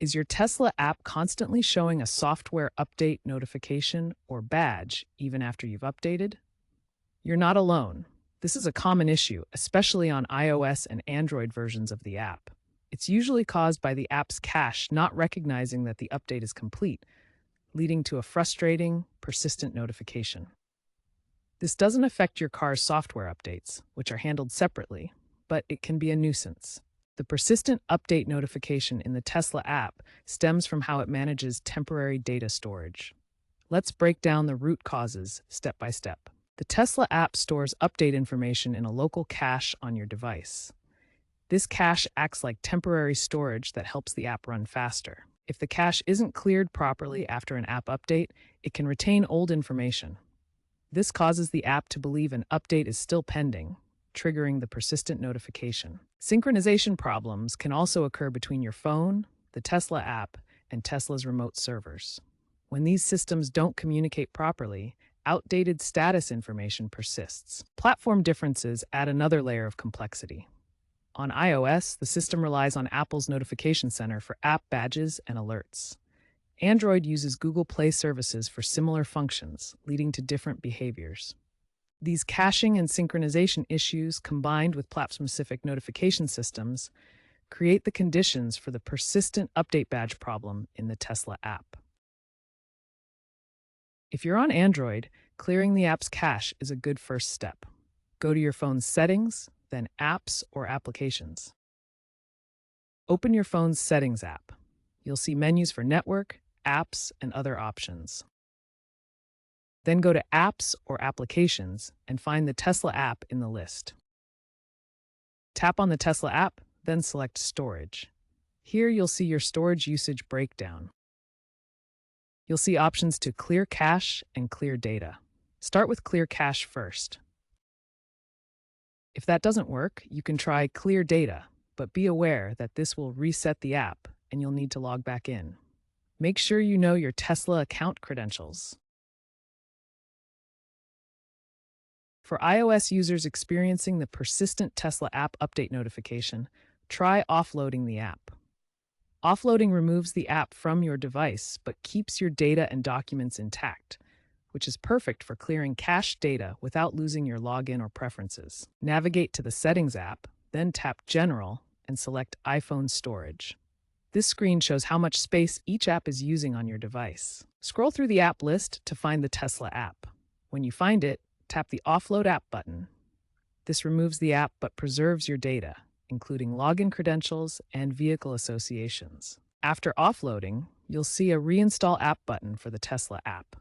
Is your Tesla app constantly showing a software update notification or badge even after you've updated? You're not alone. This is a common issue, especially on iOS and Android versions of the app. It's usually caused by the app's cache not recognizing that the update is complete, leading to a frustrating, persistent notification. This doesn't affect your car's software updates, which are handled separately, but it can be a nuisance. The persistent update notification in the Tesla app stems from how it manages temporary data storage. Let's break down the root causes step by step. The Tesla app stores update information in a local cache on your device. This cache acts like temporary storage that helps the app run faster. If the cache isn't cleared properly after an app update, it can retain old information. This causes the app to believe an update is still pending, triggering the persistent notification. Synchronization problems can also occur between your phone, the Tesla app, and Tesla's remote servers. When these systems don't communicate properly, outdated status information persists. Platform differences add another layer of complexity. On iOS, the system relies on Apple's notification center for app badges and alerts. Android uses Google Play services for similar functions, leading to different behaviors. These caching and synchronization issues, combined with platform-specific notification systems, create the conditions for the persistent update badge problem in the Tesla app. If you're on Android, clearing the app's cache is a good first step. Go to your phone's settings, then Apps or Applications. Open your phone's Settings app. You'll see menus for Network, Apps, and other options. Then go to Apps or Applications and find the Tesla app in the list. Tap on the Tesla app, then select Storage. Here you'll see your storage usage breakdown. You'll see options to clear cache and clear data. Start with clear cache first. If that doesn't work, you can try clear data, but be aware that this will reset the app and you'll need to log back in. Make sure you know your Tesla account credentials. For iOS users experiencing the persistent Tesla app update notification, try offloading the app. Offloading removes the app from your device but keeps your data and documents intact, which is perfect for clearing cached data without losing your login or preferences. Navigate to the Settings app, then tap General and select iPhone Storage. This screen shows how much space each app is using on your device. Scroll through the app list to find the Tesla app. When you find it, tap the Offload App button. This removes the app but preserves your data, including login credentials and vehicle associations. After offloading, you'll see a Reinstall App button for the Tesla app.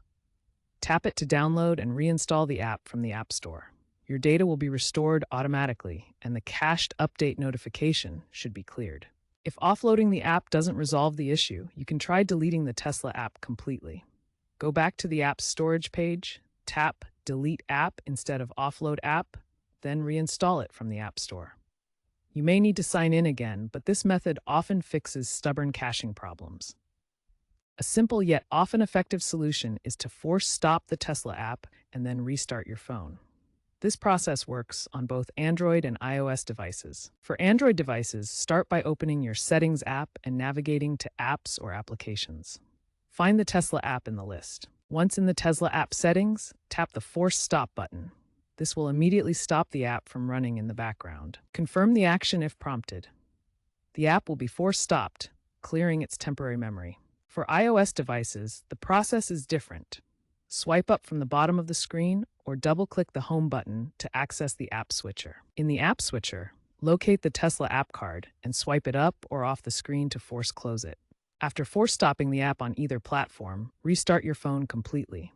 Tap it to download and reinstall the app from the App Store. Your data will be restored automatically, and the cached update notification should be cleared. If offloading the app doesn't resolve the issue, you can try deleting the Tesla app completely. Go back to the app's storage page, tap Delete App instead of Offload App, then reinstall it from the App Store. You may need to sign in again, but this method often fixes stubborn caching problems. A simple yet often effective solution is to force stop the Tesla app and then restart your phone. This process works on both Android and iOS devices. For Android devices, start by opening your Settings app and navigating to Apps or Applications. Find the Tesla app in the list. Once in the Tesla app settings, tap the Force Stop button. This will immediately stop the app from running in the background. Confirm the action if prompted. The app will be force stopped, clearing its temporary memory. For iOS devices, the process is different. Swipe up from the bottom of the screen or double-click the Home button to access the App Switcher. In the App Switcher, locate the Tesla app card and swipe it up or off the screen to force close it. After force stopping the app on either platform, restart your phone completely.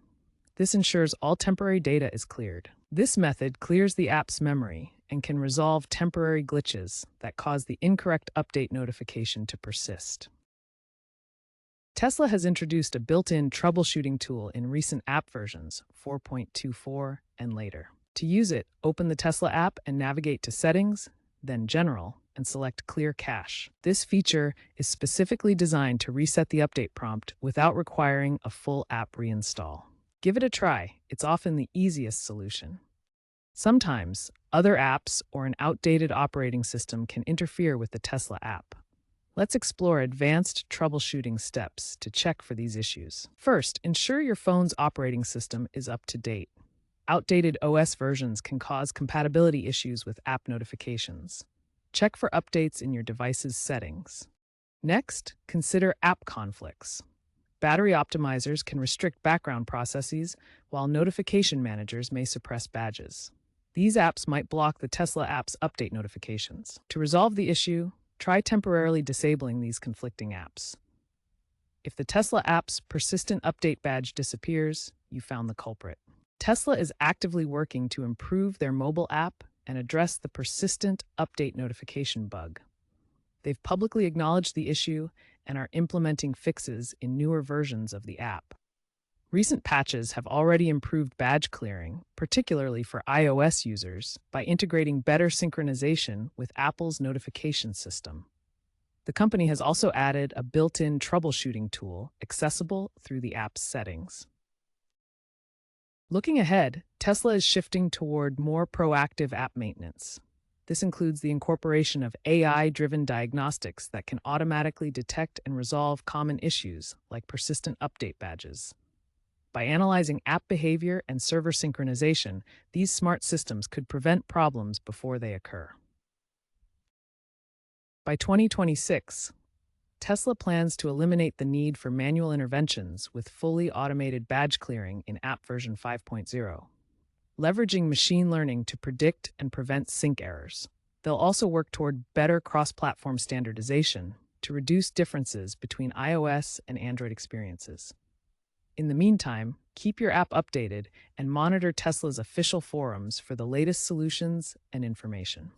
This ensures all temporary data is cleared. This method clears the app's memory and can resolve temporary glitches that cause the incorrect update notification to persist. Tesla has introduced a built-in troubleshooting tool in recent app versions, 4.24 and later. To use it, open the Tesla app and navigate to Settings, then General, and select Clear Cache. This feature is specifically designed to reset the update prompt without requiring a full app reinstall. Give it a try. It's often the easiest solution. Sometimes, other apps or an outdated operating system can interfere with the Tesla app. Let's explore advanced troubleshooting steps to check for these issues. First, ensure your phone's operating system is up to date. Outdated OS versions can cause compatibility issues with app notifications. Check for updates in your device's settings. Next, consider app conflicts. Battery optimizers can restrict background processes, while notification managers may suppress badges. These apps might block the Tesla app's update notifications. To resolve the issue, try temporarily disabling these conflicting apps. If the Tesla app's persistent update badge disappears, you found the culprit. Tesla is actively working to improve their mobile app and address the persistent update notification bug. They've publicly acknowledged the issue and are implementing fixes in newer versions of the app. Recent patches have already improved badge clearing, particularly for iOS users, by integrating better synchronization with Apple's notification system. The company has also added a built-in troubleshooting tool accessible through the app's settings. Looking ahead, Tesla is shifting toward more proactive app maintenance. This includes the incorporation of AI-driven diagnostics that can automatically detect and resolve common issues like persistent update badges. By analyzing app behavior and server synchronization, these smart systems could prevent problems before they occur. By 2026, Tesla plans to eliminate the need for manual interventions with fully automated badge clearing in app version 5.0. Leveraging machine learning to predict and prevent sync errors. They'll also work toward better cross-platform standardization to reduce differences between iOS and Android experiences. In the meantime, keep your app updated and monitor Tesla's official forums for the latest solutions and information.